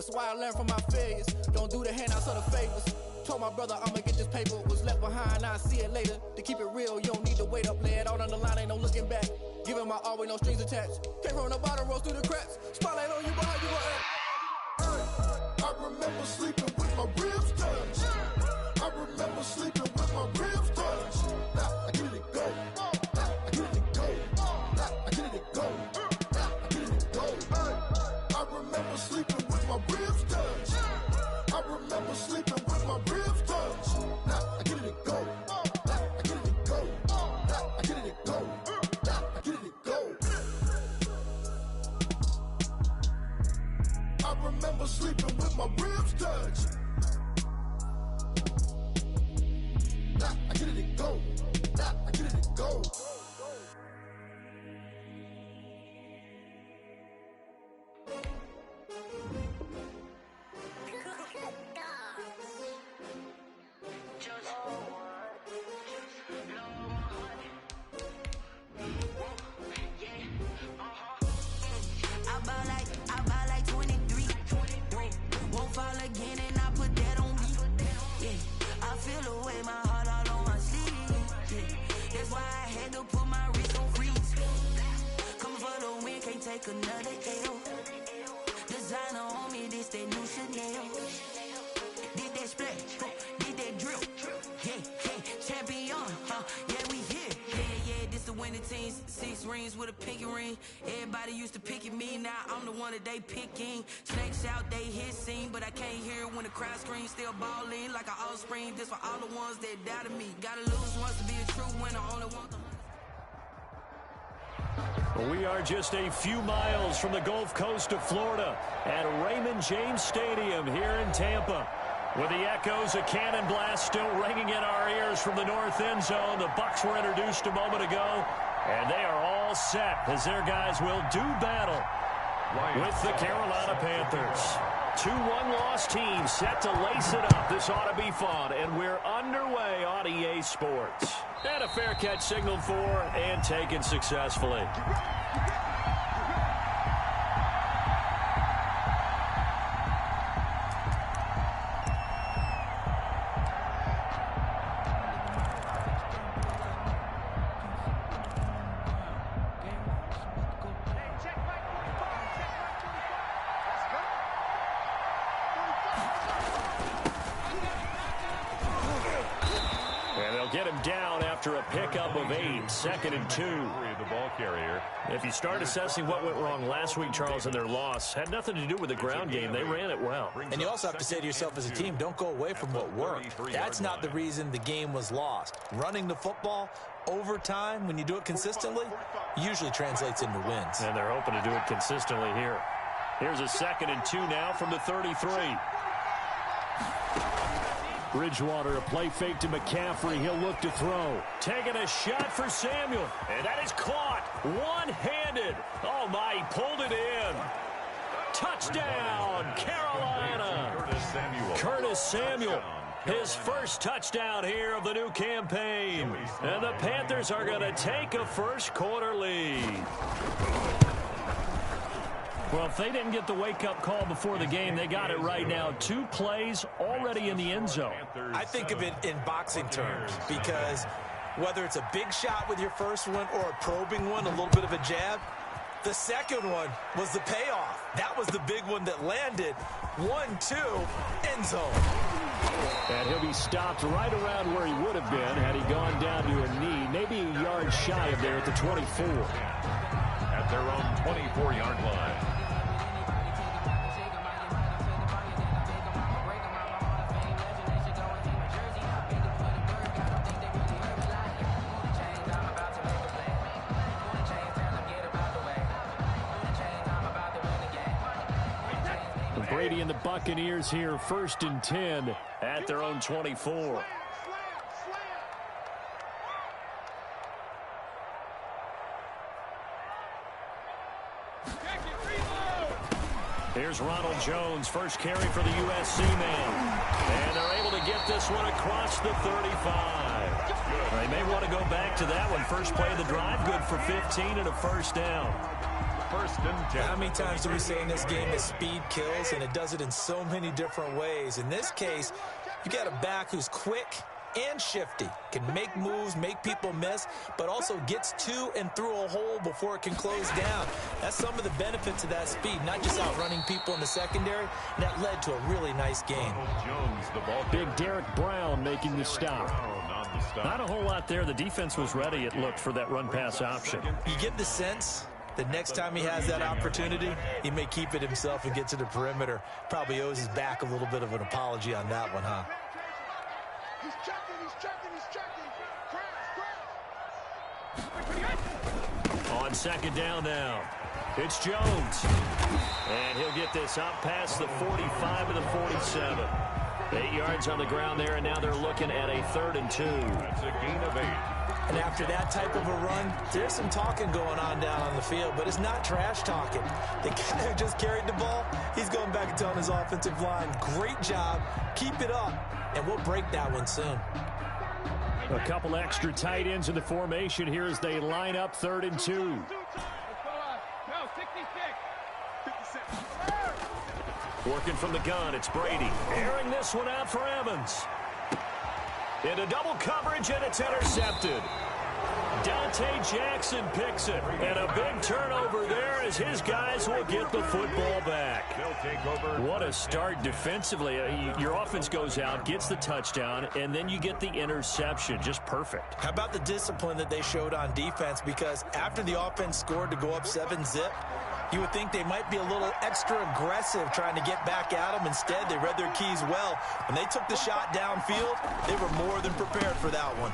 That's why I learned from my failures. Don't do the handouts or the favors. Told my brother I'ma get this paper. Was left behind, I'll see it later. To keep it real, you don't need to wait up. Lay it out on the line, ain't no looking back. Giving my all with no strings attached. Came from the bottom, rose through the cracks. Spotlight on you, but how you gon' act? I remember sleeping with my ribs touched. I remember sleeping with my ribs touched. Now I get it go. I get it go. I get it go. I get it go. I remember sleeping with my ribs touched. I remember sleeping with my ribs touched. Now I get it go. I get it go. I get it go. I get it go. I remember sleeping with my ribs touched. Nah, I get it go. Nah, I get it go. I buy like 23. Won't fall again and I put that on me. Yeah, I feel away my heart all on my sleeve. Yeah, that's why I had to put my wrist on freeze. Coming for the win, can't take another L. Designer on me, this that new Chanel. Did that splash, did that drill. Yeah, champion, yeah, we here. Yeah, this the winning team. 6 rings with a pinky ring. Everybody used to pick at me, now I'm the one that they picking. Snakes out, they hit scene, but I can't hear it when the crowd screams. Still balling like an offspring. This for all the ones that doubted me. Gotta lose once to be a true winner. Only one. We are just a few miles from the Gulf Coast of Florida at Raymond James Stadium here in Tampa. With the echoes of cannon blast still ringing in our ears from the north end zone. The Bucs were introduced a moment ago, and they are all set as their guys will do battle with the Carolina Panthers. 2-1 loss team set to lace it up. This ought to be fun, and we're underway on EA Sports. And a fair catch signaled for and taken successfully. Get him down after a pickup of 8, 2nd and 2. The ball carrier. If you start assessing what went wrong last week, Charles, in their loss, had nothing to do with the ground game. They ran it well. And you also have to say to yourself as a team, don't go away from what worked. That's not the reason the game was lost. Running the football over time, when you do it consistently, usually translates into wins. And they're hoping to do it consistently here. Here's a 2nd and 2 now from the 33. Bridgewater, a play fake to McCaffrey. He'll look to throw. Taking a shot for Samuel. And that is caught one-handed. Oh, my, he pulled it in. Touchdown, Carolina. Curtis Samuel. His first touchdown here of the new campaign. And the Panthers are going to take a first-quarter lead. Well, if they didn't get the wake-up call before the game, they got it right now. 2 plays already in the end zone. I think of it in boxing terms because whether it's a big shot with your first one or a probing one, a little bit of a jab, the second one was the payoff. That was the big one that landed. 1-2, end zone. And he'll be stopped right around where he would have been had he gone down to a knee, maybe a yard shy of there at the 24. At their own 24-yard line. Brady and the Buccaneers here, 1st and 10 at their own 24. Here's Ronald Jones, first carry for the USC man. And they're able to get this one across the 35. They may want to go back to that one. First play of the drive, good for 15 and a first down. first and 10. How many times do we say in this game that speed kills, and it does it in so many different ways? In this case, you got a back who's quick and shifty, can make moves, make people miss, but also gets to and through a hole before it can close down. That's some of the benefits of that speed, not just outrunning people in the secondary, and that led to a really nice game. Jones, the ball Big Derek Brown making the stop. on the stop. Not a whole lot there. The defense was ready, it looked, for that run-pass option. You get the sense that next time he has that opportunity, he may keep it himself and get to the perimeter. Probably owes his back a little bit of an apology on that one, huh? He's checking, he's checking, he's checking. On second down now, it's Jones. And he'll get this up past the 45 to the 47. 8 yards on the ground there, and now they're looking at a 3rd and 2. That's a gain of 8. And after that type of a run, there's some talking going on down on the field, but it's not trash talking. The guy who just carried the ball, he's going back and telling his offensive line, great job, keep it up, and we'll break that one soon. A couple extra tight ends in the formation here as they line up 3rd and 2. Working from the gun, it's Brady. Airing this one out for Evans. Into double coverage, and it's intercepted. Dante Jackson picks it. And a big turnover there as his guys will get the football back. They'll take over. What a start defensively. Your offense goes out, gets the touchdown, and then you get the interception. Just perfect. How about the discipline that they showed on defense? Because after the offense scored to go up 7-zip, you would think they might be a little extra aggressive trying to get back at them. Instead, they read their keys well. When they took the shot downfield, they were more than prepared for that one.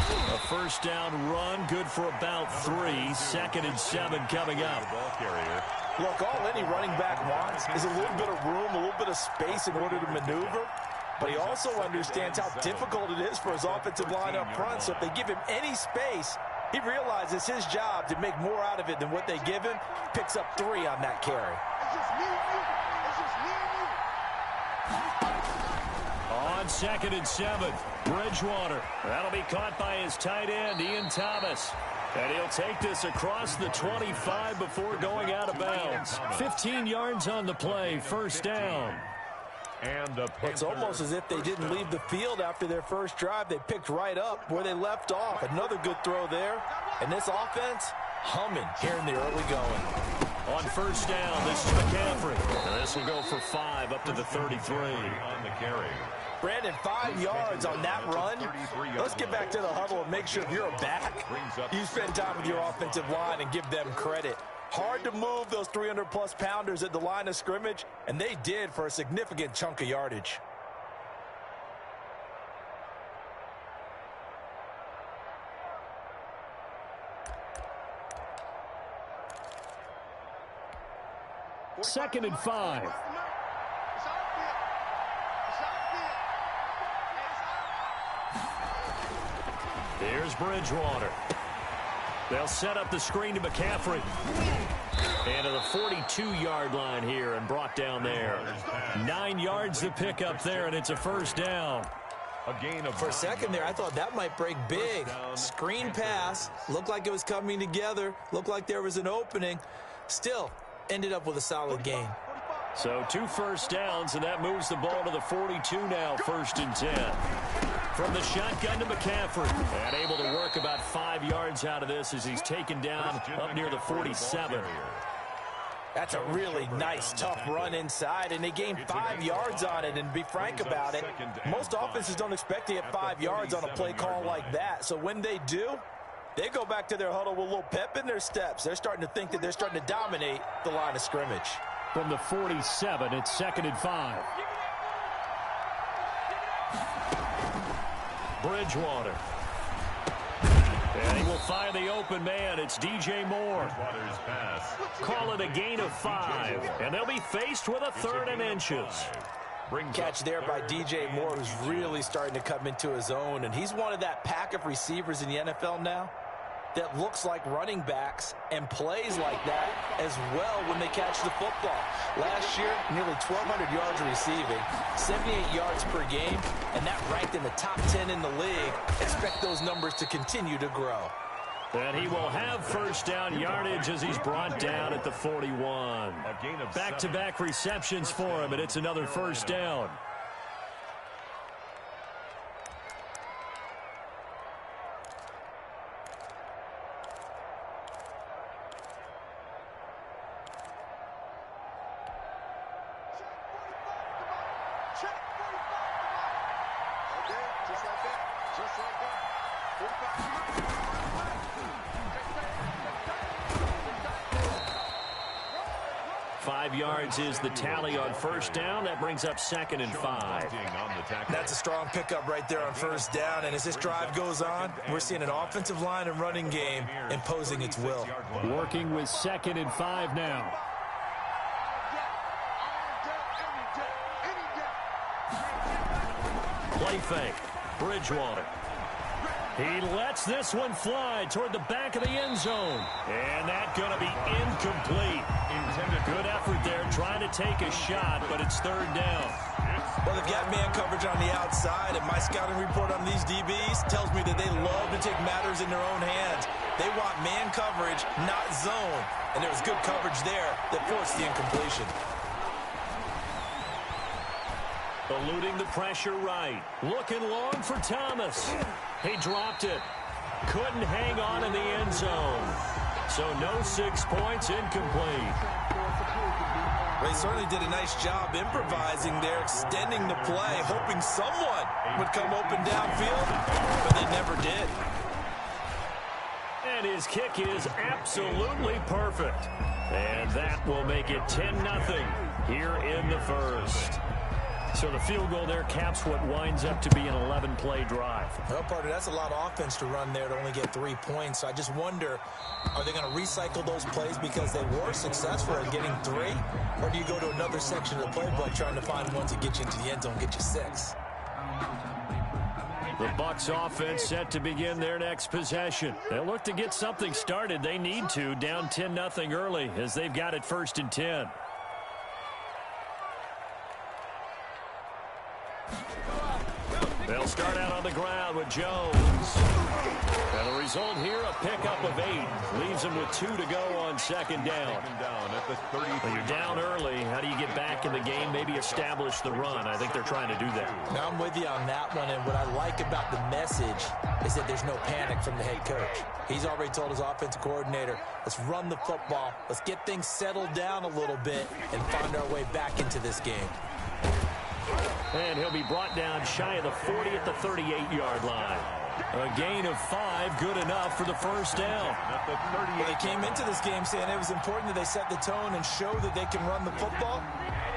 A first down run, good for about 3. 2nd and 7 coming up. Ball carrier. Look, all any running back wants is a little bit of room, a little bit of space in order to maneuver. But he also understands how difficult it is for his offensive line up front. So if they give him any space, he realizes his job to make more out of it than what they give him. Picks up 3 on that carry. On 2nd and 7, Bridgewater. That'll be caught by his tight end, Ian Thomas. And he'll take this across the 25 before going out of bounds. 15 yards on the play, first down. And the It's almost as if they didn't leave the field after their first drive. They picked right up where they left off. Another good throw there. And this offense, humming here in the early going. On first down, this is McCaffrey. And this will go for 5 up to the 33. on the carry. Brandon, 5 yards on that run. Let's get back to the huddle and make sure if you're a back, you spend time with your offensive line and give them credit. Hard to move those 300-plus pounders at the line of scrimmage, and they did for a significant chunk of yardage. Second and 5. Here's Bridgewater. They'll set up the screen to McCaffrey. And to the 42-yard line here and brought down there. 9 yards to pick up there, and it's a first down. A gain of For a second there, I thought that might break big. Screen pass. Looked like it was coming together. Looked like there was an opening. Still, ended up with a solid gain. So 2 first downs, and that moves the ball to the 42 now, 1st and 10. From the shotgun to McCaffrey. And able to work about 5 yards out of this as he's taken down up near the 47. That's a really nice, tough run inside, and they gained 5 yards on it. And to be frank about it, most offenses don't expect to get 5 yards on a play call like that. So when they do, they go back to their huddle with a little pep in their steps. They're starting to think that they're starting to dominate the line of scrimmage. From the 47, it's 2nd and 5. Bridgewater. And he will find the open man. It's DJ Moore. Call it a gain of 5. And they'll be faced with a 3rd and inches. Catch there by DJ Moore, who's really starting to come into his own. And he's one of that pack of receivers in the NFL now that looks like running backs and plays like that as well when they catch the football. Last year, nearly 1,200 yards receiving, 78 yards per game, and that ranked in the top 10 in the league. Expect those numbers to continue to grow. And he will have first down yardage as he's brought down at the 41. Back-to-back receptions for him, and it's another first down. Just like that. 5 yards is the tally on first down. That brings up 2nd and 5. That's a strong pickup right there on first down. And as this drive goes on, we're seeing an offensive line and running game imposing its will. Working with 2nd and 5 now. Play fake. Bridgewater. He lets this one fly toward the back of the end zone. And that's going to be incomplete. Good effort there trying to take a shot, but it's 3rd down. Well, they've got man coverage on the outside, and my scouting report on these DBs tells me that they love to take matters in their own hands. They want man coverage, not zone. And there was good coverage there that forced the incompletion. Eluding the pressure right. Looking long for Thomas. He dropped it. Couldn't hang on in the end zone. So no 6 points, incomplete. They certainly did a nice job improvising there, extending the play, hoping someone would come open downfield, but they never did. And his kick is absolutely perfect. And that will make it 10-0 here in the first. So the field goal there caps what winds up to be an 11-play drive. Well, partner, that's a lot of offense to run there to only get 3 points. So I just wonder, are they going to recycle those plays because they were successful at getting 3? Or do you go to another section of the playbook trying to find ones that get you into the end zone, get you 6? The Bucs offense set to begin their next possession. They'll look to get something started. They need to, down 10-0 early as they've got it 1st and 10. They'll start out on the ground with Jones. And the result here, a pickup of 8. Leaves them with 2 to go on 2nd down. When you're down early, how do you get back in the game, maybe establish the run? I think they're trying to do that. Now I'm with you on that one, and what I like about the message is that there's no panic from the head coach. He's already told his offensive coordinator, let's run the football, let's get things settled down a little bit, and find our way back into this game. And he'll be brought down shy of the 40 at the 38-yard line. A gain of 5, good enough for the first down. Well, they came into this game saying it was important that they set the tone and show that they can run the football.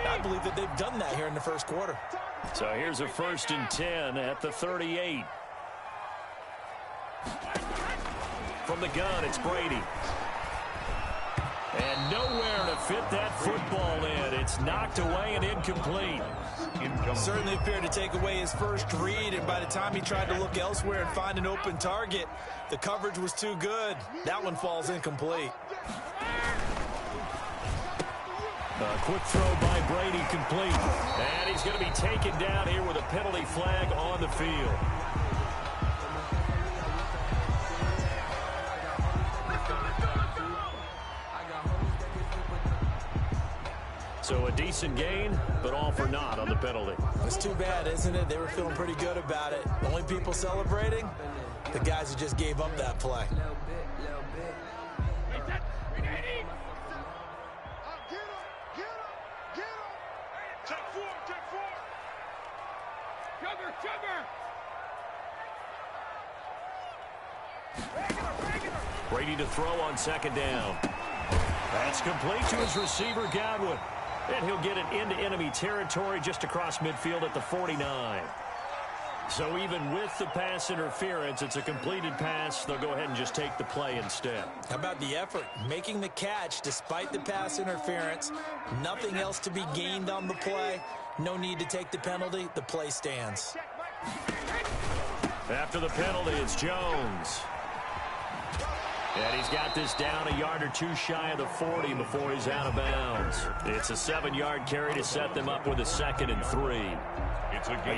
I believe that they've done that here in the first quarter. So here's a 1st and 10 at the 38. From the gun, it's Brady. And nowhere to fit that football in. It's knocked away and incomplete. Certainly appeared to take away his first read, and by the time he tried to look elsewhere and find an open target, the coverage was too good. That one falls incomplete. A quick throw by Brady complete. And he's going to be taken down here with a penalty flag on the field. So a decent gain, but all for naught on the penalty. It's too bad, isn't it? They were feeling pretty good about it. The only people celebrating, the guys who just gave up that play. Brady to throw on 2nd down. That's complete to his receiver, Godwin. And he'll get it into enemy territory just across midfield at the 49. So even with the pass interference, it's a completed pass. They'll go ahead and just take the play instead. How about the effort? Making the catch despite the pass interference. Nothing else to be gained on the play. No need to take the penalty. The play stands. After the penalty, it's Jones. And he's got this down a yard or two shy of the 40 before he's out of bounds. It's a 7-yard carry to set them up with a 2nd and 3.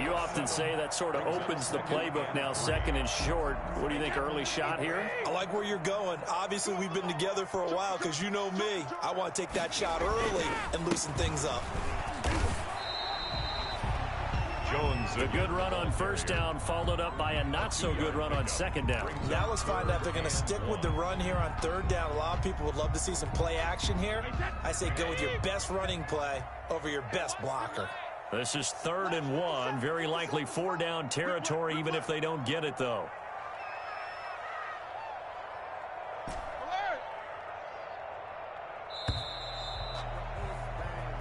You often say that sort of opens the playbook now, 2nd and short. What do you think, early shot here? I like where you're going. Obviously, we've been together for a while because you know me. I want to take that shot early and loosen things up. Jones, a good run on 1st down, followed up by a not-so-good run on 2nd down. Now let's find out if they're going to stick with the run here on 3rd down. A lot of people would love to see some play action here. I say go with your best running play over your best blocker. This is 3rd and 1. Very likely 4-down territory, even if they don't get it, though.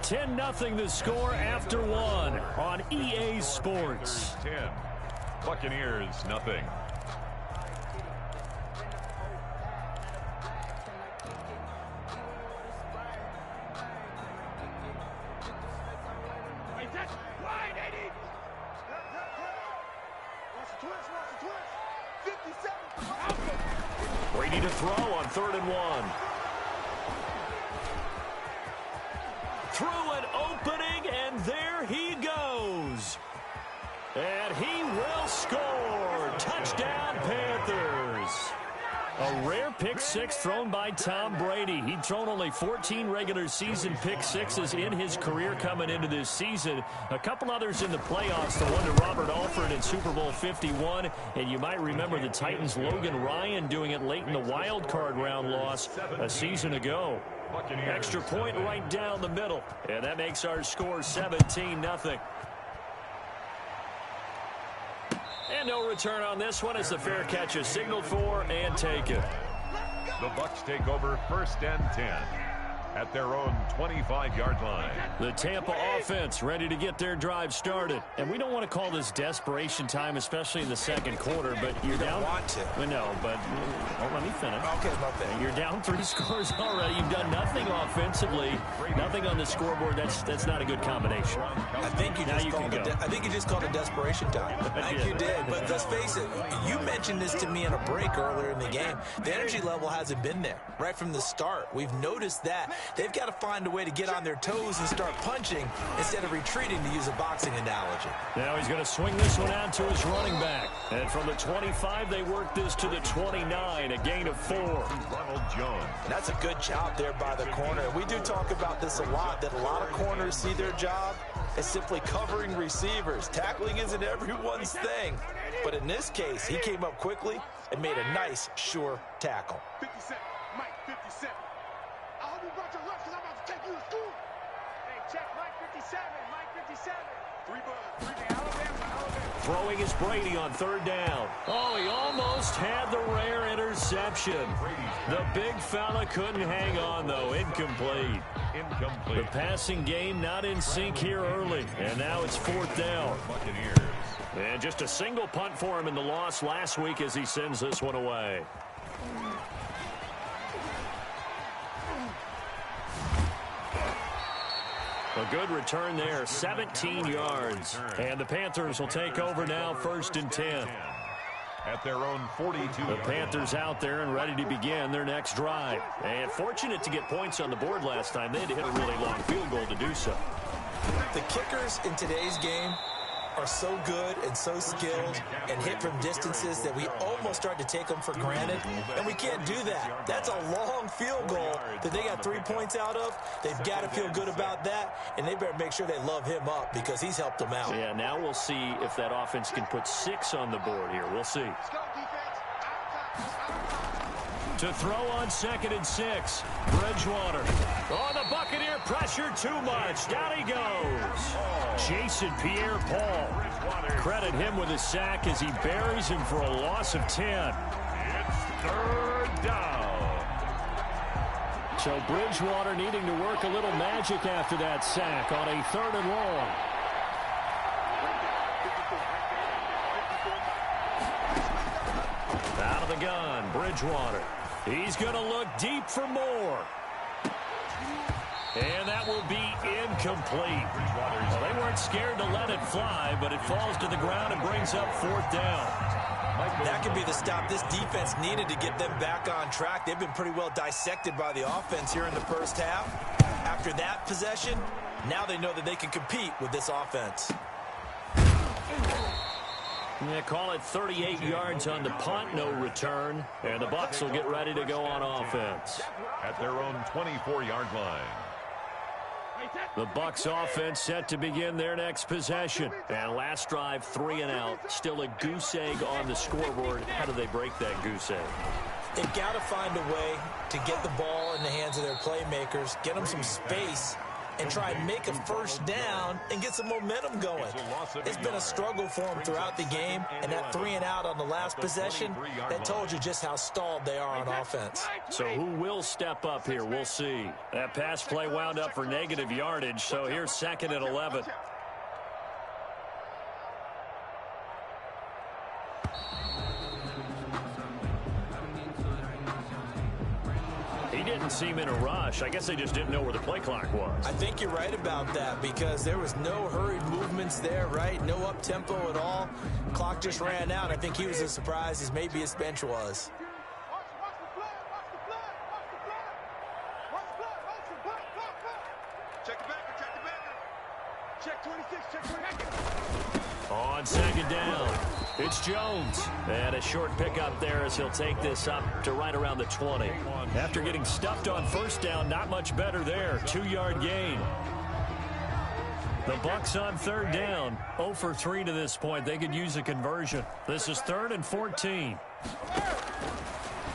10-0 the score after 1 on EA Sports. 10. Buccaneers, nothing. Brady to throw on 3rd and 1. Through an opening, and there he goes. And he will score. Touchdown, Panthers. A rare pick six thrown by Tom Brady. He'd thrown only 14 regular season pick sixes in his career coming into this season. A couple others in the playoffs, the one to Robert Alford in Super Bowl 51. And you might remember the Titans' Logan Ryan doing it late in the wild card round loss a season ago. Extra point right down the middle. And that makes our score 17-0. And no return on this one as the fair catch is signaled for and taken. The Bucs take over 1st and 10 at their own 25-yard line. The Tampa offense ready to get their drive started. And we don't want to call this desperation time, especially in the 2nd quarter, but you're down. Want to. Well, no, but let me finish. Okay, my thing. You're down 3 scores already. You've done nothing offensively, nothing on the scoreboard. That's not a good combination. I think you just called it desperation time. I think you did. But let's face it, you mentioned this to me in a break earlier in the game. The energy level hasn't been there right from the start. We've noticed that. They've got to find a way to get on their toes and start punching instead of retreating, to use a boxing analogy. Now he's going to swing this one out to his running back. And from the 25, they work this to the 29, a gain of 4. Ronald Jones. That's a good job there by the corner. We do talk about this a lot, that a lot of corners see their job as simply covering receivers. Tackling isn't everyone's thing. But in this case, he came up quickly and made a nice, sure tackle. 57, Mike 57. I hope you brought your lunch because I'm about to take you to school. Hey, check Mike 57, Mike 57. 3 bucks, Alabama. Throwing is Brady on 3rd down. Oh, he almost had the rare interception. The big fella couldn't hang on, though. Incomplete. The passing game not in sync here early. And now it's 4th down. Buccaneers. And just a single punt for him in the loss last week as he sends this one away. A good return there, 17 yards. And the Panthers will take over now, 1st and 10. At their own 42. The Panthers out there and ready to begin their next drive. And fortunate to get points on the board last time. They had to hit a really long field goal to do so. The kickers in today's game are so good and so skilled and hit from distances that we almost start to take them for granted, and we can't do that. That's a long field goal that they got 3 points out of. They've got to feel good about that, and they better make sure they love him up because he's helped them out. Yeah, now we'll see if that offense can put 6 on the board here. We'll see. To throw on 2nd and 6. Bridgewater. Oh, the Buccaneer pressure too much. Down he goes. Jason Pierre-Paul. Credit him with a sack as he buries him for a loss of 10. It's 3rd down. So Bridgewater needing to work a little magic after that sack on a 3rd and long. Out of the gun, Bridgewater. He's going to look deep for more. And that will be incomplete. Well, they weren't scared to let it fly, but it falls to the ground and brings up 4th down. That could be the stop this defense needed to get them back on track. They've been pretty well dissected by the offense here in the first half. After that possession, now they know that they can compete with this offense. Yeah, call it 38 yards on the punt, no return. And the Bucs will get ready to go on offense. At their own 24-yard line. The Bucs offense set to begin their next possession. And last drive, 3 and out. Still a goose egg on the scoreboard. How do they break that goose egg? They've got to find a way to get the ball in the hands of their playmakers, get them some space, and try and make a first down and get some momentum going. It's been a struggle for them throughout the game, and that 3 and out on the last possession, that told you just how stalled they are on offense. So who will step up here? We'll see. That pass play wound up for negative yardage, so here's 2nd and 11. He didn't seem in a rush. I guess they just didn't know where the play clock was. I think you're right about that because there was no hurried movements there, right? No up-tempo at all. Clock just ran out. I think he was as surprised as maybe his bench was. On 2nd down, it's Jones. And a short pickup there as he'll take this up to right around the 20. After getting stuffed on 1st down, not much better there. 2-yard gain. The Bucs on 3rd down. 0 for 3 to this point. They could use a conversion. This is 3rd and 14.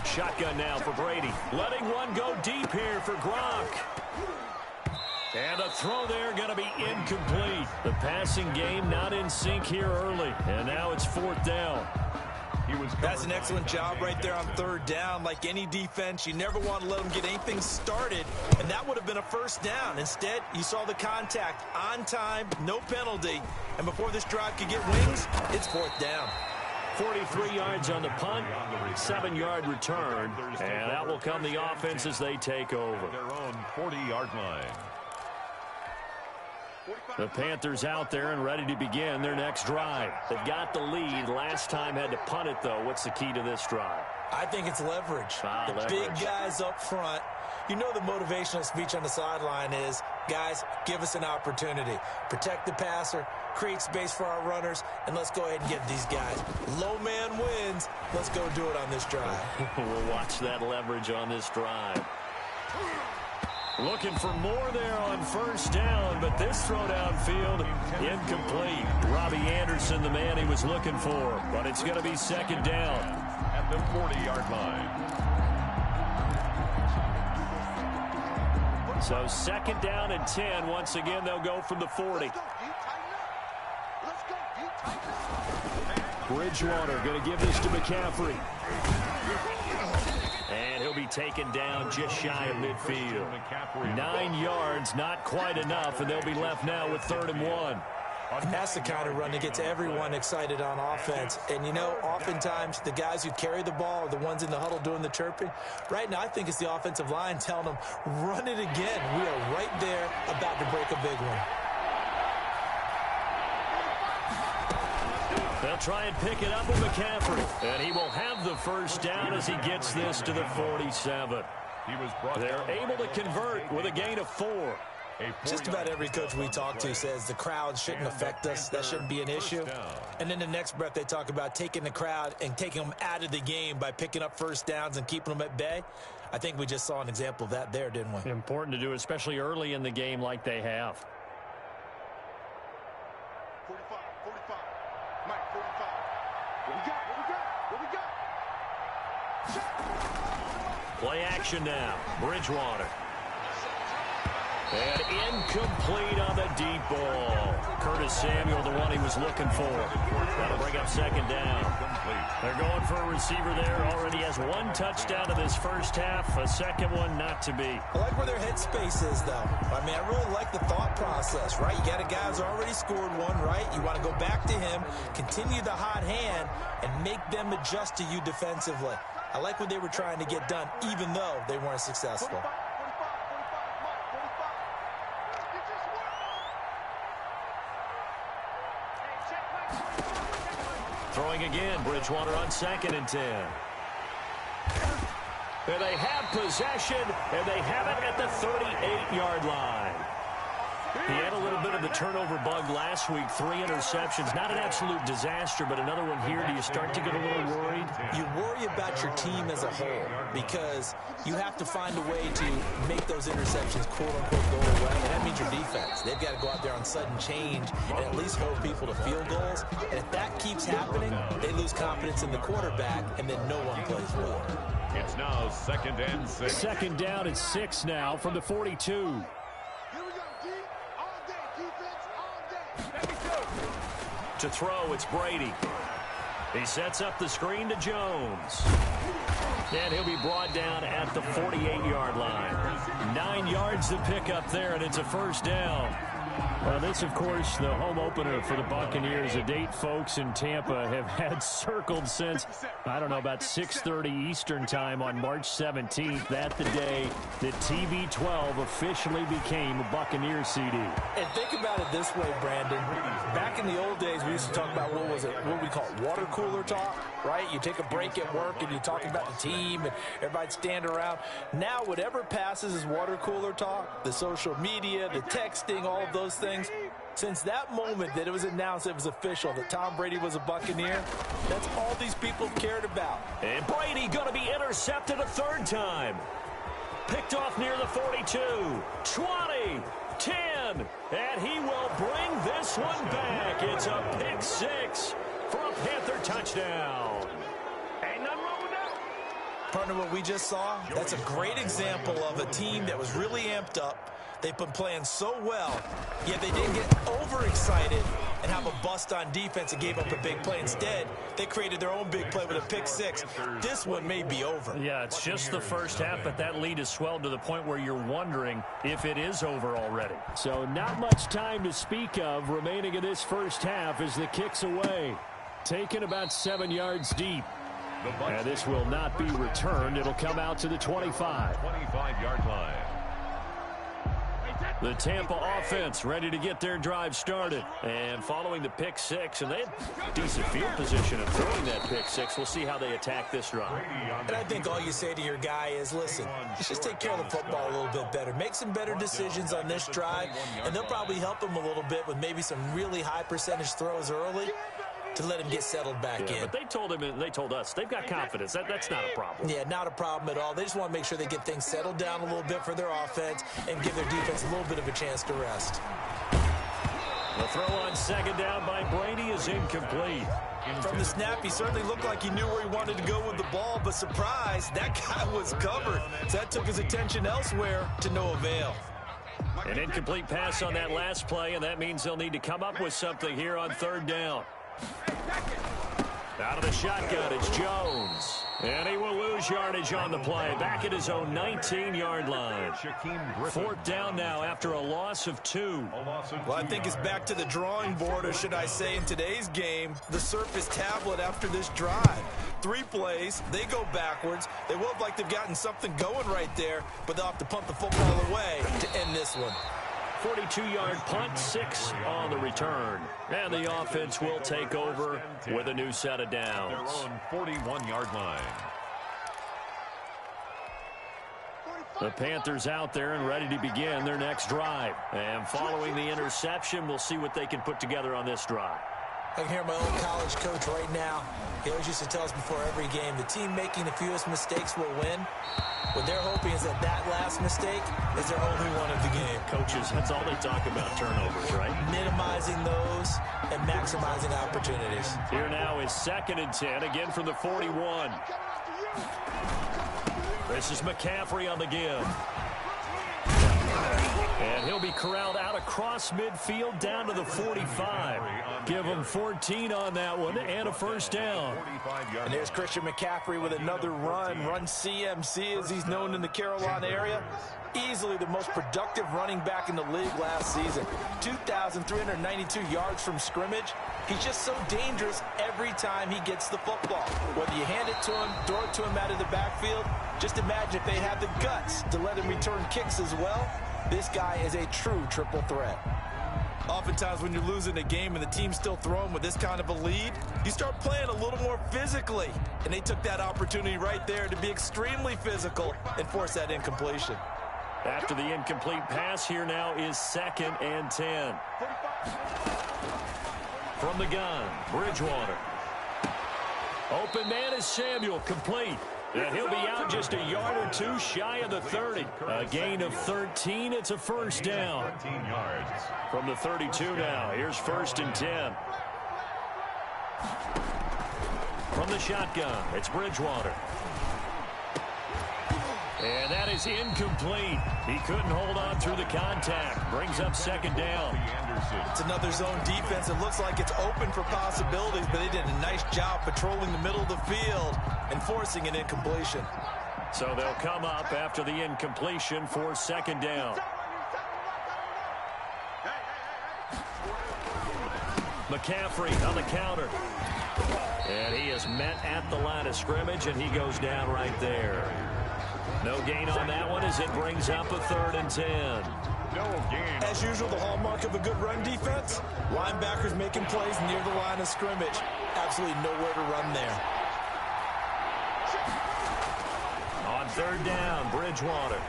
Shotgun now for Brady. Letting one go deep here for Gronk. And a throw there going to be incomplete. The passing game not in sync here early. And now it's 4th down. That's an excellent job right there on 3rd down. Like any defense, you never want to let them get anything started. And that would have been a 1st down. Instead, you saw the contact on time, no penalty. And before this drive could get wings, it's 4th down. 43 yards on the punt, 7-yard return. And out will come the offense as they take over. Their own 40-yard line. The Panthers out there and ready to begin their next drive. They've got the lead. Last time had to punt it, though. What's the key to this drive? I think it's leverage. The big guys up front. You know the motivational speech on the sideline is, guys, give us an opportunity. Protect the passer, create space for our runners, and let's go ahead and get these guys. Low man wins. Let's go do it on this drive. We'll watch that leverage on this drive. Looking for more there on 1st down, but this throw downfield, incomplete. Robbie Anderson, the man he was looking for, but it's going to be 2nd down. At the 40-yard line. So 2nd down and 10. Once again, they'll go from the 40. Bridgewater going to give this to McCaffrey. And he'll be taken down just shy of midfield. 9 yards, not quite enough, and they'll be left now with 3rd and 1. And that's the kind of run that gets everyone excited on offense. And, you know, oftentimes the guys who carry the ball are the ones in the huddle doing the chirping. Right now, I think it's the offensive line telling them, run it again. We are right there about to break a big one. They'll try and pick it up with McCaffrey. And he will have the 1st down as he gets this to the 47. They're able to convert with a gain of 4. Just about every coach we talk to says the crowd shouldn't affect us. That shouldn't be an issue. And then the next breath they talk about taking the crowd and taking them out of the game by picking up 1st downs and keeping them at bay. I think we just saw an example of that there, didn't we? Important to do, especially early in the game like they have. 45, 45. Mike, 45. What we got? Play action now. Bridgewater. And incomplete on the deep ball. Curtis Samuel, the one he was looking for. That'll bring up 2nd down. They're going for a receiver there. Already has 1 touchdown in this first half. A 2nd one not to be. I like where their headspace is, though. I mean, I really like the thought process, right? You got a guy who's already scored 1, right? You want to go back to him, continue the hot hand, and make them adjust to you defensively. I like what they were trying to get done, even though they weren't successful. Throwing again, Bridgewater on 2nd and 10. And they have possession, and they have it at the 38-yard line. He had a little bit of the turnover bug last week, 3 interceptions. Not an absolute disaster, but another one here. Do you start to get a little worried? You worry about your team as a whole because you have to find a way to make those interceptions, quote-unquote, go away, and that means your defense. They've got to go out there on sudden change and at least hold people to field goals. And if that keeps happening, they lose confidence in the quarterback, and then no one plays well. It's now 2nd and 6. 2nd down and 6 now from the 42. To throw, it's Brady. He sets up the screen to Jones. And he'll be brought down at the 48-yard line. 9 yards to pick up there, and it's a 1st down. Well, this, of course, the home opener for the Buccaneers, a date folks in Tampa have had circled since, I don't know, about 6:30 Eastern time on March 17th. That's the day that TB12 officially became a Buccaneer CD. And think about it this way, Brandon. Back in the old days, we used to talk about what we call water cooler talk, right? You take a break at work and you're talking about the team and everybody'd stand around. Now, whatever passes is water cooler talk, the social media, the texting, all of those things. Since that moment that it was announced, it was official that Tom Brady was a Buccaneer, that's all these people cared about. And Brady going to be intercepted a 3rd time. Picked off near the 42, 20, 10, and he will bring this one back. It's a pick 6 for a Panther touchdown. Ain't nothing wrong with that. Partner, what we just saw, that's a great example of a team that was really amped up. They've been playing so well, yet they didn't get overexcited and have a bust on defense and gave up a big play. Instead, they created their own big play with a pick 6. This one may be over. Yeah, it's just the 1st half, but that lead has swelled to the point where you're wondering if it is over already. So not much time to speak of remaining in this 1st half as the kick's away. Taken about 7 yards deep. And this will not be returned. It'll come out to the 25. 25-yard line. The Tampa offense ready to get their drive started. And following the pick 6, and they had decent field position of throwing that pick 6. We'll see how they attack this drive. And I think all you say to your guy is, listen, just take care of the football a little bit better. Make some better decisions on this drive, and they'll probably help him a little bit with maybe some really high percentage throws early to let him get settled back in. But they told him and they told us they've got confidence. That's not a problem. Yeah, not a problem at all. They just want to make sure they get things settled down a little bit for their offense and give their defense a little bit of a chance to rest. The throw on 2nd down by Brady is incomplete. From the snap, he certainly looked like he knew where he wanted to go with the ball, but surprise, that guy was covered. So that took his attention elsewhere to no avail. An incomplete pass on that last play, and that means they'll need to come up with something here on 3rd down. Out of the shotgun, it's Jones. And he will lose yardage on the play. Back at his own 19-yard line. 4th down now after a loss of 2. Well, I think it's back to the drawing board, or should I say in today's game, the Surface tablet after this drive. 3 plays, they go backwards. They look like they've gotten something going right there, but they'll have to punt the football away to end this one. 42-yard punt, 6 on the return. And the offense will take over with a new set of downs. Their own 41-yard line. The Panthers out there and ready to begin their next drive. And following the interception, we'll see what they can put together on this drive. I can hear my old college coach right now. He always used to tell us before every game, the team making the fewest mistakes will win. What they're hoping is that that last mistake is their only one of the game. Coaches, that's all they talk about, turnovers, right? Minimizing those and maximizing opportunities. Here now is 2nd and 10, again from the 41. This is McCaffrey on the give. And he'll be corralled out across midfield down to the 45. Give him 14 on that one and a 1st down. And there's Christian McCaffrey with another run CMC as he's known in the Carolina area. Easily the most productive running back in the league last season. 2,392 yards from scrimmage. He's just so dangerous every time he gets the football. Whether you hand it to him, throw it to him out of the backfield, just imagine if they have the guts to let him return kicks as well. This guy is a true triple threat. Oftentimes when you're losing a game and the team's still throwing with this kind of a lead, you start playing a little more physically. And they took that opportunity right there to be extremely physical and force that incompletion. After the incomplete pass, here now is 2nd and 10. From the gun, Bridgewater. Open man is Samuel, complete. And he'll be out just a yard or two shy of the 30. A gain of 13. It's a first down. 13 yards. From the 32 now. Here's 1st and 10. From the shotgun, it's Bridgewater. And that is incomplete. He couldn't hold on through the contact. Brings up 2nd down. It's another zone defense. It looks like it's open for possibilities, but they did a nice job patrolling the middle of the field and forcing an incompletion. So they'll come up after the incompletion for 2nd down. McCaffrey on the counter. And he is met at the line of scrimmage, and he goes down right there. No gain on that one as it brings up a 3rd and 10. No gain. As usual, the hallmark of a good run defense, linebackers making plays near the line of scrimmage. Absolutely nowhere to run there. On 3rd down, Bridgewater.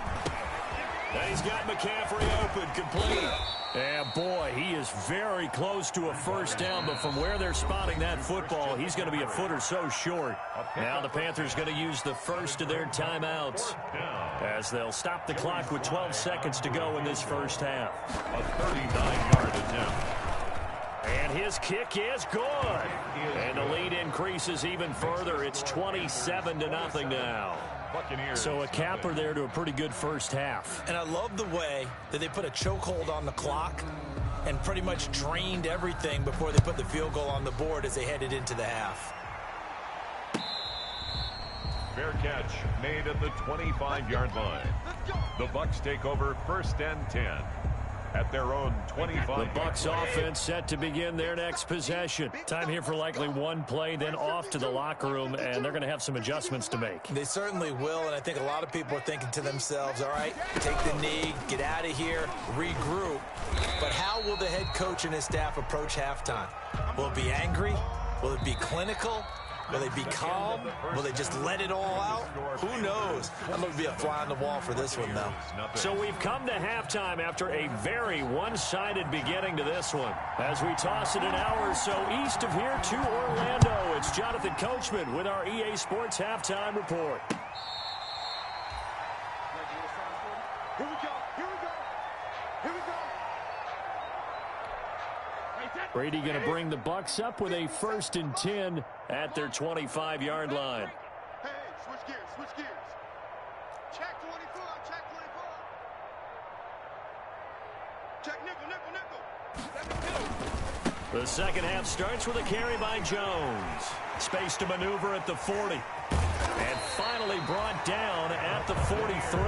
And he's got McCaffrey open, complete. And boy, he is very close to a first down, but from where they're spotting that football, he's going to be a foot or so short. Now the Panthers going to use the first of their timeouts as they'll stop the clock with 12 seconds to go in this first half. A 39-yard attempt. And his kick is good. And the lead increases even further. It's 27-0 now. So a capper there to a pretty good first half. And I love the way that they put a chokehold on the clock and pretty much drained everything before they put the field goal on the board as they headed into the half. Fair catch made at the 25-yard line. The Bucs take over 1st and 10 at their own 25. The Bucs offense set to begin their next possession. Time here for likely one play, then off to the locker room, and they're going to have some adjustments to make. They certainly will, and I think a lot of people are thinking to themselves, all right, take the knee, get out of here, regroup. But how will the head coach and his staff approach halftime? Will it be angry? Will it be clinical? Will they be calm? Will they just let it all out? Who knows? I'm going to be a fly on the wall for this one, though. So we've come to halftime after a very one-sided beginning to this one. As we toss it an hour or so east of here to Orlando, it's Jonathan Coachman with our EA Sports Halftime Report. Here we go. Here we go. Here we go. Brady going to bring the Bucs up with a 1st and 10 at their 25-yard line. Hey, switch gears, switch gears. Check 24, check 24. Check nickel, nickel, nickel. The second half starts with a carry by Jones. Space to maneuver at the 40. And finally brought down at the 43.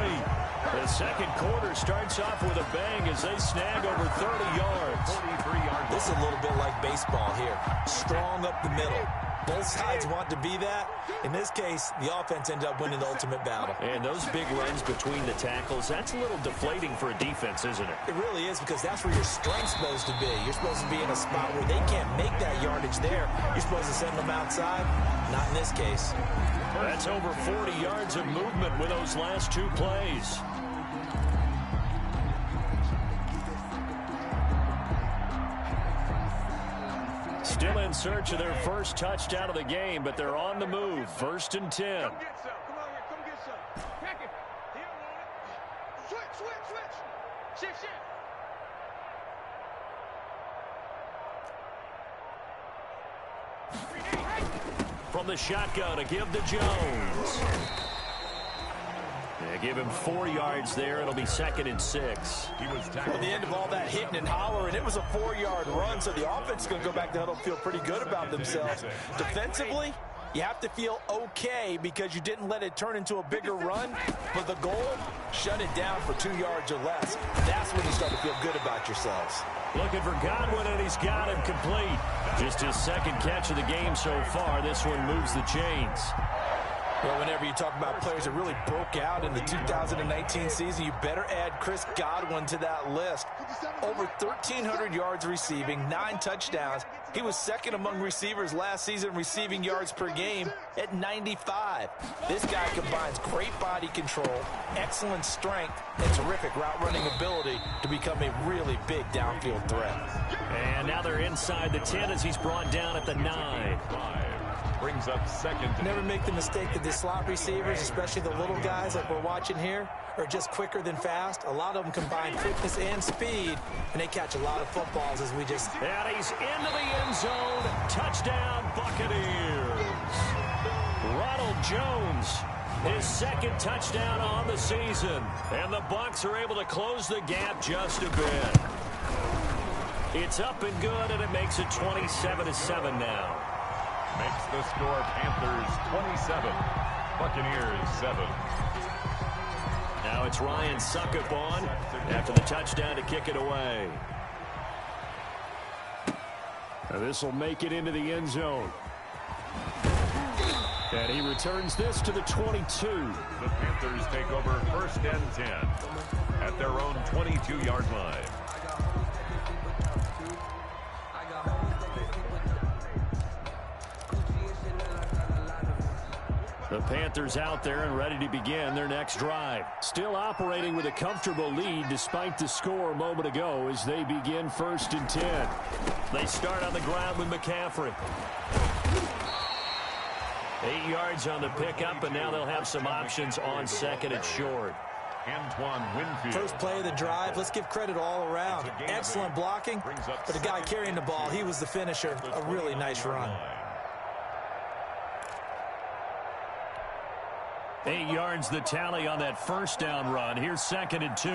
The second quarter starts off with a bang as they snag over 30 yards. 43 yards. This is a little bit like baseball here. Strong up the middle. Both sides want to be that. In this case, the offense ended up winning the ultimate battle. And those big runs between the tackles, that's a little deflating for a defense, isn't it? It really is, because that's where your strength's supposed to be. You're supposed to be in a spot where they can't make that yardage there. You're supposed to send them outside. Not in this case. That's over 40 yards of movement with those last two plays. Still in search of their first touchdown of the game, but they're on the move. 1st and 10. Come get some. Come on here. Come get some. Pack it. He don't want it. Switch, switch, switch. Shift, shift. From the shotgun to give to Jones. They give him 4 yards there. It'll be 2nd and 6. He was tackled. At the end of all that hitting and hollering, it was a 4-yard run, so the offense is going to go back to huddle and feel pretty good about themselves. Defensively, you have to feel okay because you didn't let it turn into a bigger run. But the goal, shut it down for 2 yards or less. That's when you start to feel good about yourselves. Looking for Godwin, and he's got him complete. Just his second catch of the game so far. This one moves the chains. Well, whenever you talk about players that really broke out in the 2019 season, you better add Chris Godwin to that list. Over 1,300 yards receiving, 9 touchdowns. He was second among receivers last season receiving yards per game at 95. This guy combines great body control, excellent strength, and terrific route running ability to become a really big downfield threat. And now they're inside the 10 as he's brought down at the 9. Brings up second. Never make the mistake that the slot receivers, especially the little guys like we're watching here, are just quicker than fast. A lot of them combine quickness and speed, and they catch a lot of footballs as we just... And he's into the end zone. Touchdown, Buccaneers. Ronald Jones, his second touchdown on the season. And the Bucs are able to close the gap just a bit. It's up and good, and it makes it 27-7 now. Makes the score Panthers 27, Buccaneers 7. Now it's Ryan Suckup on after the touchdown to kick it away. Now this will make it into the end zone. And he returns this to the 22. The Panthers take over 1st and 10 at their own 22-yard line. The Panthers out there and ready to begin their next drive. Still operating with a comfortable lead despite the score a moment ago as they begin 1st and 10. They start on the ground with McCaffrey. 8 yards on the pickup, and now they'll have some options on 2nd and short. Antoine Winfield. First play of the drive, let's give credit all around. Excellent blocking, but the guy carrying the ball, he was the finisher. A really nice run. 8 yards the tally on that first down run. Here's 2nd and 2.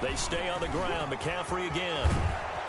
They stay on the ground. McCaffrey again.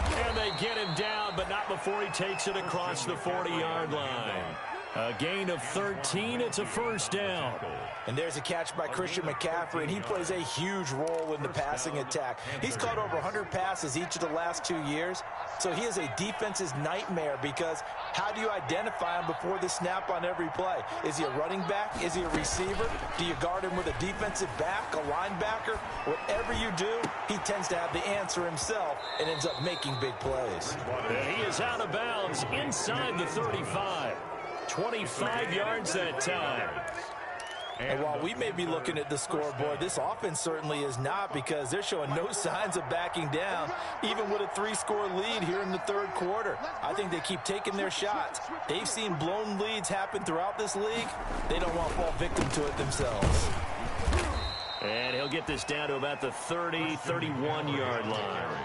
And they get him down, but not before he takes it across the 40-yard line. A gain of 13. It's a first down. And there's a catch by Christian McCaffrey, and he plays a huge role in the passing attack. He's caught over 100 passes each of the last 2 years, so he is a defense's nightmare because how do you identify him before the snap on every play? Is he a running back? Is he a receiver? Do you guard him with a defensive back, a linebacker? Whatever you do, he tends to have the answer himself and ends up making big plays. And he is out of bounds inside the 35. 25 yards that time. And while we may be looking at the scoreboard, this offense certainly is not, because they're showing no signs of backing down, even with a 3-score lead here in the 3rd quarter. I think they keep taking their shots. They've seen blown leads happen throughout this league. They don't want to fall victim to it themselves. And he'll get this down to about the 30, 31-yard line.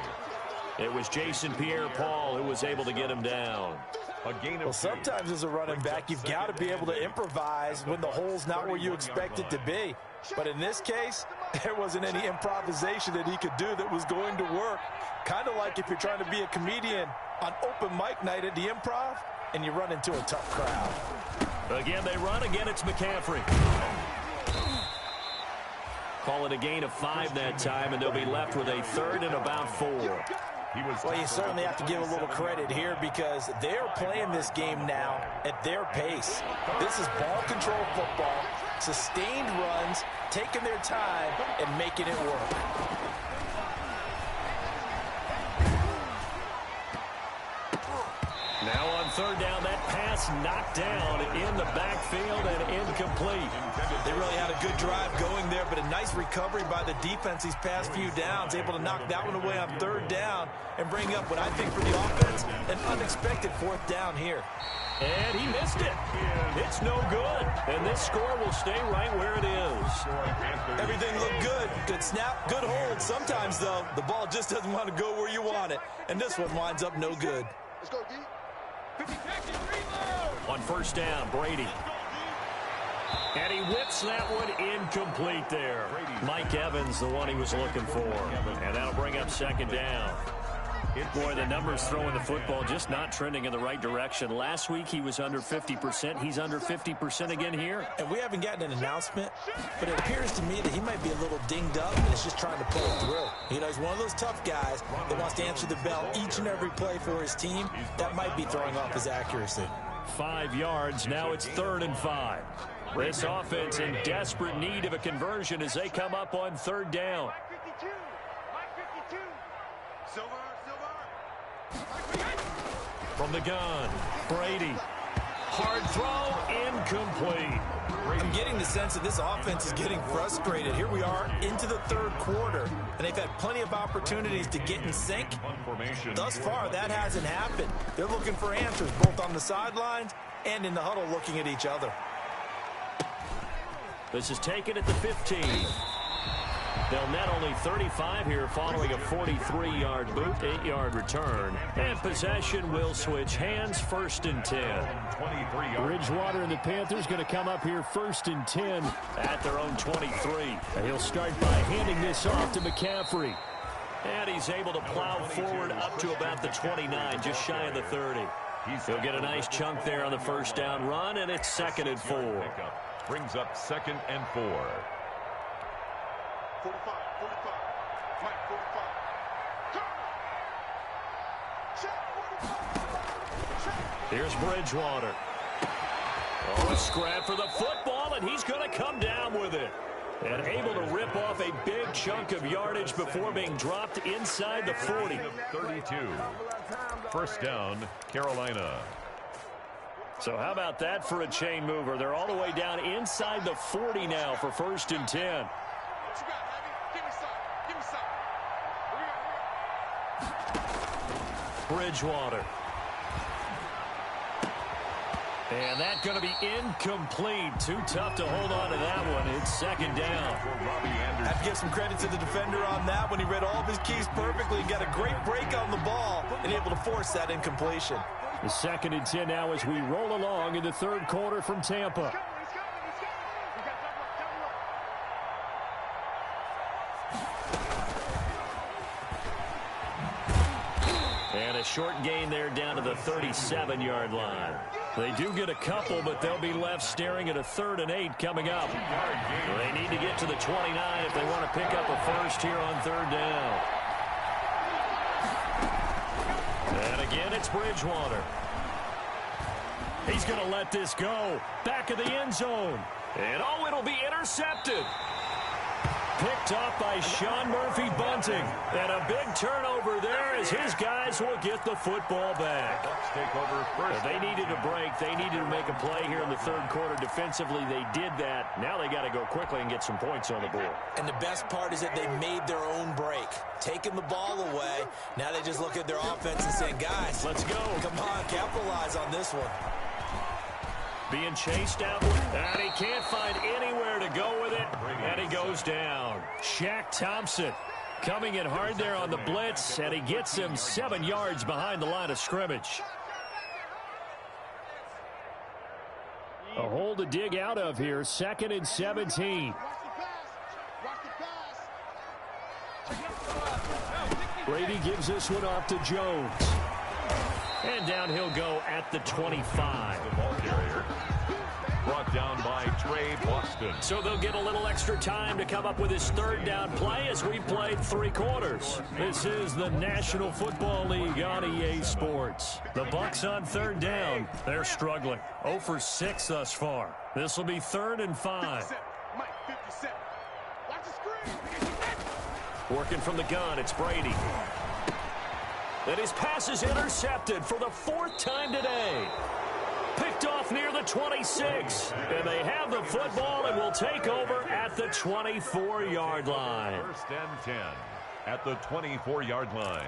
It was Jason Pierre-Paul who was able to get him down. Well, sometimes as a running back, you've got to be able to improvise when the hole's not where you expect it to be. But in this case, there wasn't any improvisation that he could do that was going to work. Kind of like if you're trying to be a comedian on open mic night at the Improv and you run into a tough crowd. Again, they run. Again, it's McCaffrey. Call it a gain of 5 that time, and they'll be left with a 3rd and about 4. Well, you certainly have to give a little credit here because they're playing this game now at their pace. This is ball control football, sustained runs, taking their time, and making it work. Now on 3rd down, that pass knocked down in the backfield and incomplete. They really had a good drive going there, but a nice recovery by the defense these past few downs, able to knock that one away on 3rd down and bring up what I think for the offense, an unexpected 4th down here. And he missed it. It's no good. And this score will stay right where it is. Everything looked good. Good snap, good hold. Sometimes, though, the ball just doesn't want to go where you want it. And this one winds up no good. Let's go, D. On 1st down, Brady. And he whips that one incomplete there. Mike Evans, the one he was looking for. And that'll bring up 2nd down. Boy, the numbers throwing the football just not trending in the right direction. Last week he was under 50%. He's under 50% again here. And we haven't gotten an announcement, but it appears to me that he might be a little dinged up and is just trying to pull it through. You know, he's one of those tough guys that wants to answer the bell each and every play for his team. That might be throwing off his accuracy. 5 yards. Now it's 3rd and 5. This offense in desperate need of a conversion as they come up on 3rd down. From the gun, Brady. Hard throw, incomplete. I'm getting the sense that this offense is getting frustrated. Here we are into the 3rd quarter, and they've had plenty of opportunities to get in sync. Thus far, that hasn't happened. They're looking for answers both on the sidelines and in the huddle looking at each other. This is taken at the 15. They'll net only 35 here following a 43-yard boot, 8-yard return. And possession will switch hands, 1st and 10. Bridgewater and the Panthers going to come up here 1st and 10 at their own 23. And he'll start by handing this off to McCaffrey. And he's able to plow forward up to about the 29, just shy of the 30. He'll get a nice chunk there on the 1st down run, and it's 2nd and 4. Brings up 2nd and 4. 45, 45, Mike 45. Here's Bridgewater. Oh, a scrap for the football, and he's going to come down with it. And able to rip off a big chunk of yardage before being dropped inside the 40. 32. 1st down, Carolina. So how about that for a chain mover? They're all the way down inside the 40 now for 1st and 10. Bridgewater. And that's going to be incomplete. Too tough to hold on to that one. It's 2nd down. I have to give some credit to the defender on that when he read all of his keys perfectly and got a great break on the ball and able to force that incompletion. The 2nd and 10 now as we roll along in the 3rd quarter from Tampa. And a short gain there down to the 37-yard line. They do get a couple, but they'll be left staring at a 3rd and 8 coming up. They need to get to the 29 if they want to pick up a 1st here on 3rd down. And again, it's Bridgewater. He's going to let this go. Back of the end zone. And oh, it'll be intercepted. Picked off by Sean Murphy-Bunting. And a big turnover there as his guys will get the football back. Take over first. They needed a break. They needed to make a play here in the 3rd quarter. Defensively, they did that. Now they got to go quickly and get some points on the board. And the best part is that they made their own break. Taking the ball away. Now they just look at their offense and say, guys, let's go. Come on, capitalize on this one. Being chased out, and he can't find anywhere to go with it, and he goes down. Shaq Thompson coming in hard there on the blitz, and he gets him 7 yards behind the line of scrimmage. A hole to dig out of here, 2nd and 17. Brady gives this one off to Jones. And down he'll go at the 25. The ball carrier brought down by Trey Boston. So they'll get a little extra time to come up with his 3rd down play as we played 3 quarters. This is the National Football League on EA Sports. The Bucs on 3rd down. They're struggling. 0 for 6 thus far. This will be 3rd and 5. Working from the gun, it's Brady. And his pass is intercepted for the 4th time today. Picked off near the 26. And they have the football and will take over at the 24-yard line. 1st and 10 at the 24-yard line.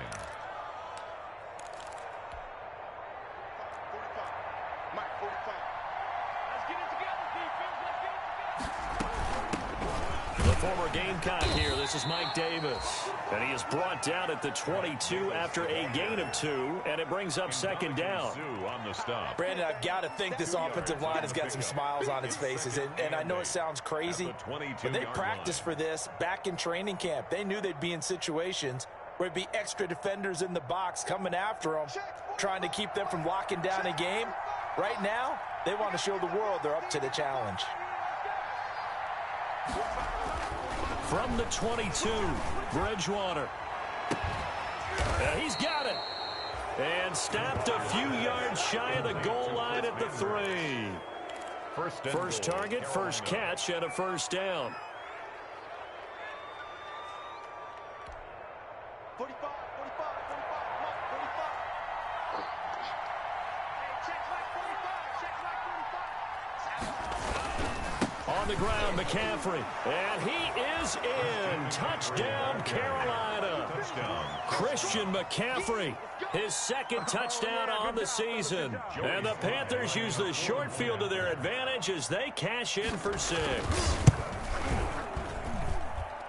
The former Gamecock here. This is Mike Davis. And he is brought down at the 22 after a gain of 2. And it brings up 2nd down. On the stop. Brandon, I've got to think this offensive line has got some smiles on its faces. And I know it sounds crazy, but they practiced for this back in training camp. They knew they'd be in situations where there'd be extra defenders in the box coming after them, trying to keep them from locking down a game. Right now, they want to show the world they're up to the challenge. From the 22, Bridgewater. He's got it. And stopped a few yards shy of the goal line at the 3. First target, first catch, and a first down. 45, 45, 45, 45. On the ground, McCaffrey. And he is in. Touchdown, Carolina. Christian McCaffrey. His second touchdown on the season. And the Panthers use the short field to their advantage as they cash in for 6.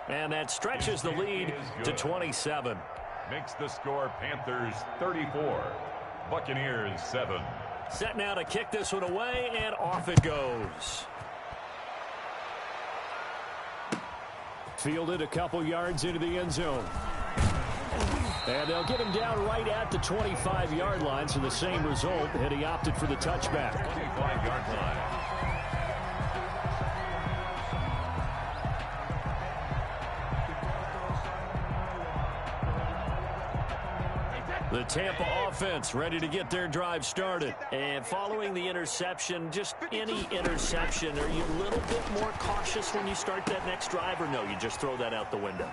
And that stretches the lead to 27. Makes the score Panthers 34, Buccaneers 7. Set now to kick this one away, and off it goes. Fielded a couple yards into the end zone. And they'll get him down right at the 25-yard line, so the same result, and he opted for the touchback. 25-yard line. The Tampa offense ready to get their drive started. And following the interception, just any interception, are you a little bit more cautious when you start that next drive, or no, you just throw that out the window?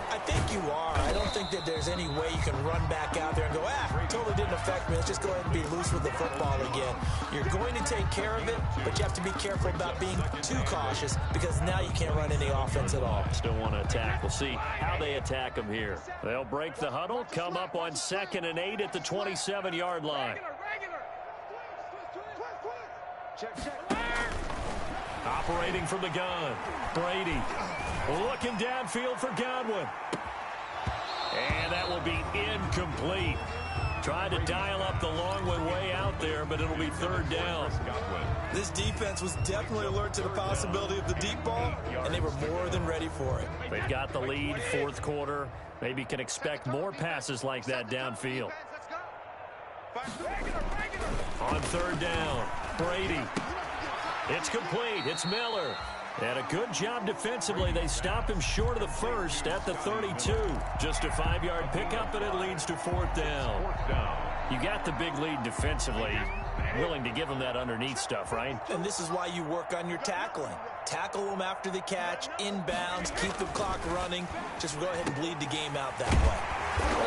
I think you are. I don't think that there's any way you can run back out there and go, totally didn't affect me. Let's just go ahead and be loose with the football again. You're going to take care of it, but you have to be careful about being too cautious because now you can't run any offense at all. Still want to attack. We'll see how they attack them here. They'll break the huddle, come up on 2nd and 8 at the 27-yard line. Operating from the gun, Brady looking downfield for Godwin. And that will be incomplete. Tried to dial up the long one way out there, but it'll be 3rd down. This defense was definitely alert to the possibility of the deep ball, and they were more than ready for it. They've got the lead, 4th quarter. Maybe can expect more passes like that downfield. On 3rd down, Brady. It's complete. It's Miller. And a good job defensively. They stop him short of the 1st at the 32. Just a 5-yard pickup, and it leads to 4th down. You got the big lead defensively. Willing to give them that underneath stuff, right? And this is why you work on your tackling. Tackle them after the catch, inbounds, keep the clock running. Just go ahead and bleed the game out that way.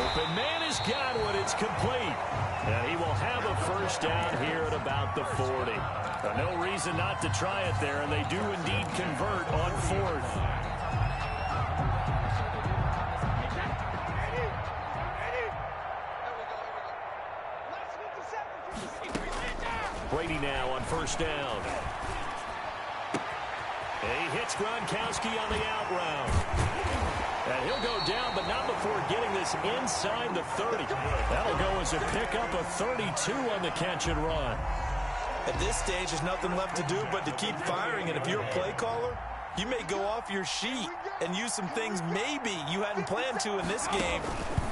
Open man is Godwin. It's complete. And he will have a 1st down here at about the 40. No reason not to try it there, and they do indeed convert on 4th. Brady now on 1st down. He hits Gronkowski on the out route. And he'll go down, but not before getting this inside the 30. That'll go as a pickup of 32 on the catch and run. At this stage, there's nothing left to do but to keep firing. And if you're a play caller, you may go off your sheet and use some things maybe you hadn't planned to in this game.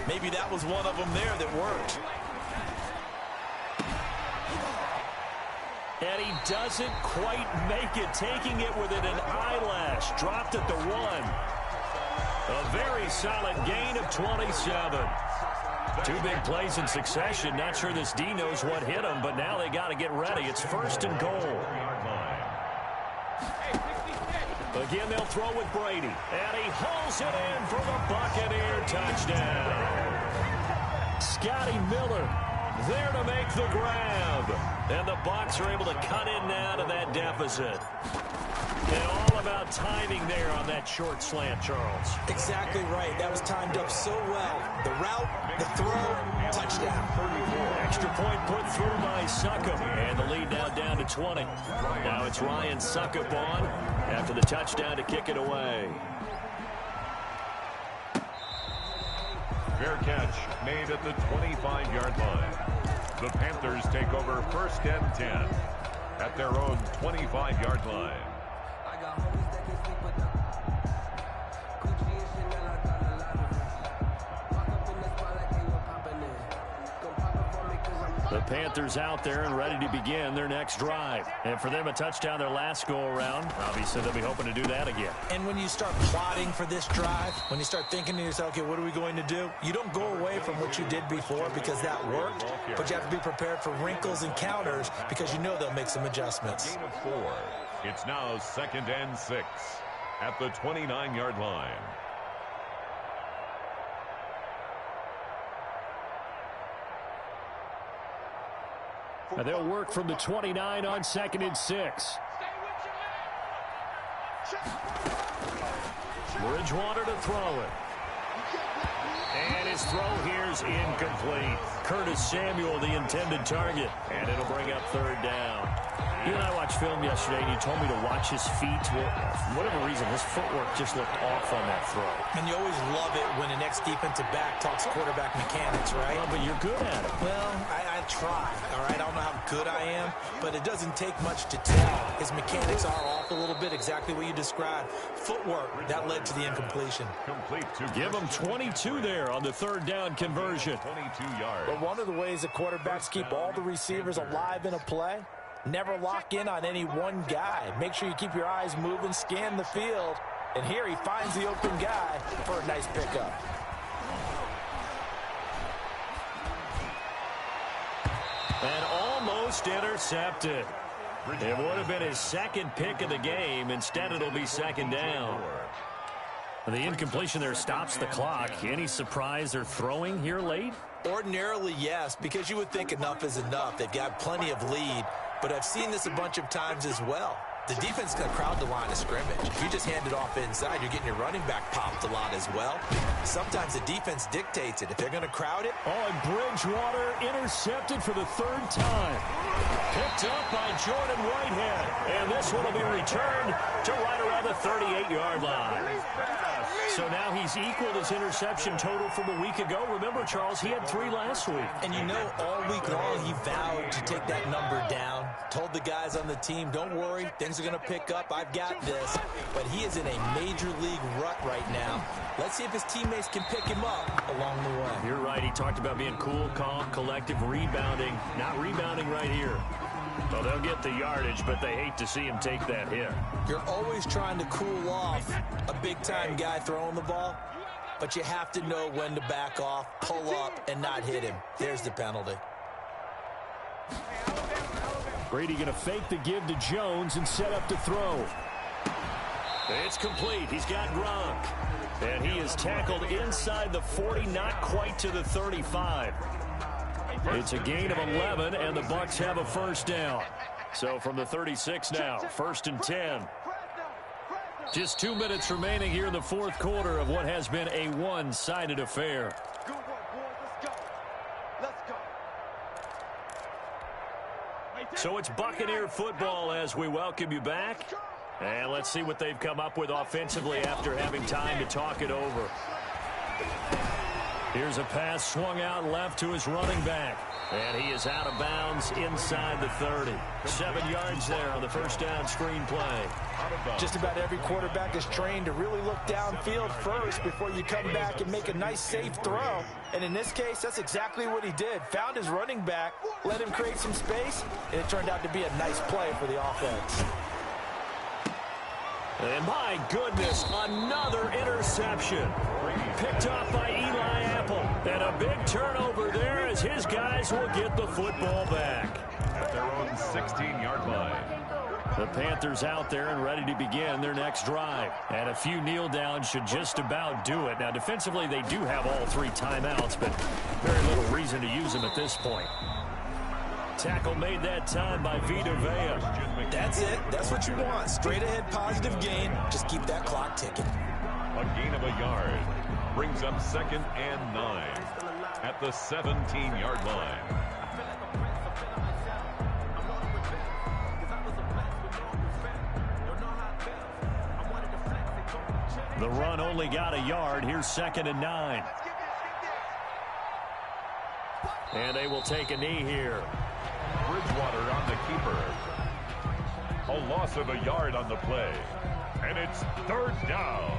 Maybe that was one of them there that worked. And he doesn't quite make it, taking it within an eyelash. Dropped at the 1. A very solid gain of 27. 2 big plays in succession. Not sure this D knows what hit him, but now they got to get ready. It's 1st and goal. Again, they'll throw with Brady. And he hauls it in for the Buccaneer touchdown. Scotty Miller there to make the grab. And the Bucs are able to cut in now to that deficit. And all about timing there on that short slant, Charles. Exactly right. That was timed up so well. The route, the throw, touchdown. Extra point put through by Suckup. And the lead now down to 20. Now it's Ryan Suckup on after the touchdown to kick it away. Fair catch made at the 25-yard line. The Panthers take over 1st and 10 at their own 25-yard line. The Panthers out there and ready to begin their next drive. And for them, a touchdown their last go-around. Obviously, they'll be hoping to do that again. And when you start plotting for this drive, when you start thinking to yourself, okay, what are we going to do? You don't go away from what you did before because that worked, but you have to be prepared for wrinkles and counters because you know they'll make some adjustments. Gain of 4. It's now 2nd and 6 at the 29-yard line. And they'll work from the 29 on 2nd and 6. Bridgewater to throw it. And his throw here's incomplete. Curtis Samuel, the intended target. And it'll bring up 3rd down. You and I watched film yesterday, and you told me to watch his feet. Well, for whatever reason, his footwork just looked off on that throw. And you always love it when an ex-defensive back talks quarterback mechanics, right? Well, but you're good at it. Well, I try, all right? I don't know how good I am, but it doesn't take much to tell. His mechanics are off a little bit, exactly what you described. Footwork, that led to the incompletion. Complete to Give him 22 there on the 3rd down conversion. 22 yards. But one of the ways the quarterbacks keep all the receivers alive in a play, never lock in on any one guy. Make sure you keep your eyes moving, scan the field. And here he finds the open guy for a nice pickup. And almost intercepted. It would have been his 2nd pick of the game. Instead, it'll be 2nd down. The incompletion there stops the clock. Any surprise they're throwing here late? Ordinarily, yes, because you would think enough is enough. They've got plenty of lead, but I've seen this a bunch of times as well. The defense can crowd the line of scrimmage. If you just hand it off inside, you're getting your running back popped a lot as well. Sometimes the defense dictates it. If they're going to crowd it. Oh, and Bridgewater intercepted for the 3rd time. Picked up by Jordan Whitehead. And this one will be returned to right around the 38-yard line. So now he's equaled his interception total from a week ago. Remember, Charles, he had 3 last week. And you know, all week long he vowed to take that number down. Told the guys on the team, don't worry, things are going to pick up. I've got this. But he is in a major league rut right now. Let's see if his teammates can pick him up along the way. You're right. He talked about being cool, calm, collective, rebounding. Not rebounding right here. Well, they'll get the yardage, but they hate to see him take that hit. You're always trying to cool off a big-time guy throwing the ball, but you have to know when to back off, pull up, and not hit him. There's the penalty. Brady going to fake the give to Jones and set up to throw. It's complete. He's got Gronk. And he is tackled inside the 40, not quite to the 35. It's a gain of 11, and the Bucs have a 1st down. So from the 36 now, 1st and 10. Just 2 minutes remaining here in the 4th quarter of what has been a one-sided affair. So it's Buccaneer football as we welcome you back. And let's see what they've come up with offensively after having time to talk it over. Here's a pass swung out left to his running back. And he is out of bounds inside the 30. 7 yards there on the 1st down screen play. Just about every quarterback is trained to really look downfield first before you come back and make a nice, safe throw. And in this case, that's exactly what he did. Found his running back, let him create some space, and it turned out to be a nice play for the offense. And my goodness, another interception. Picked off by Eli Apple. And a big turnover there as his guys will get the football back. At their own 16-yard line. The Panthers out there and ready to begin their next drive. And a few kneel downs should just about do it. Now, defensively, they do have all 3 timeouts, but very little reason to use them at this point. Tackle made that time by Vita Vea. That's it. That's what you want. Straight ahead positive gain. Just keep that clock ticking. A gain of a yard. Brings up 2nd and 9 at the 17-yard line. The run only got a yard. Here's 2nd and 9. And they will take a knee here. Bridgewater on the keeper. A loss of a yard on the play. And it's 3rd down.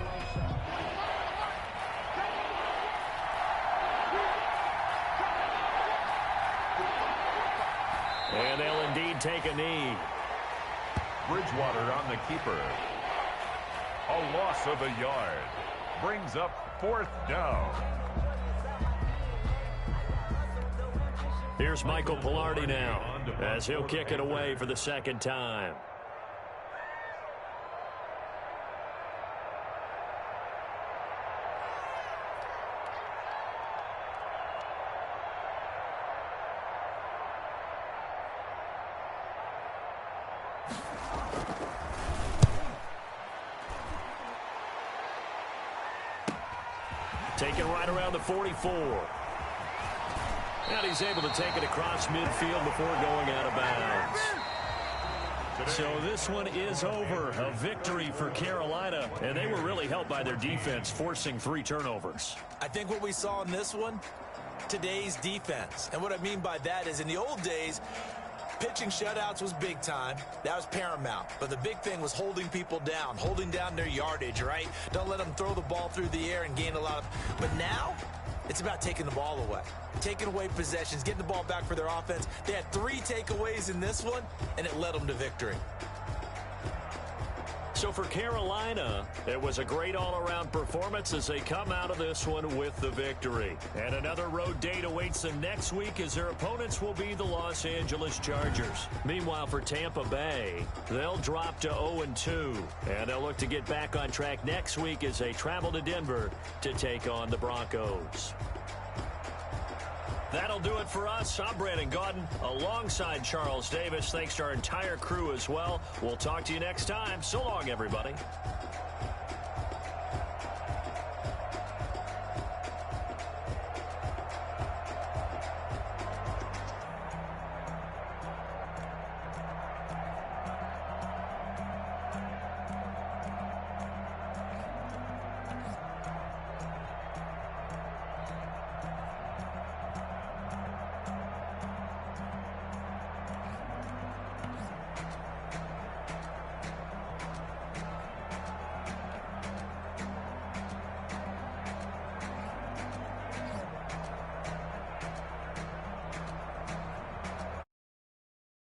And they'll indeed take a knee. Bridgewater on the keeper. A loss of a yard. Brings up 4th down. Here's Michael Pilardi now as he'll kick it away for the second time. Taken right around the 44. And he's able to take it across midfield before going out of bounds. So this one is over. A victory for Carolina. And they were really helped by their defense, forcing 3 turnovers. I think what we saw in this one, today's defense. And what I mean by that is in the old days, pitching shutouts was big time. That was paramount. But the big thing was holding people down, holding down their yardage, right? Don't let them throw the ball through the air and gain a lot of... But now, it's about taking the ball away. Taking away possessions, getting the ball back for their offense. They had 3 takeaways in this one, and it led them to victory. So for Carolina, it was a great all-around performance as they come out of this one with the victory. And another road date awaits them next week as their opponents will be the Los Angeles Chargers. Meanwhile, for Tampa Bay, they'll drop to 0-2. And they'll look to get back on track next week as they travel to Denver to take on the Broncos. That'll do it for us. I'm Brandon Gaudin alongside Charles Davis. Thanks to our entire crew as well. We'll talk to you next time. So long, everybody.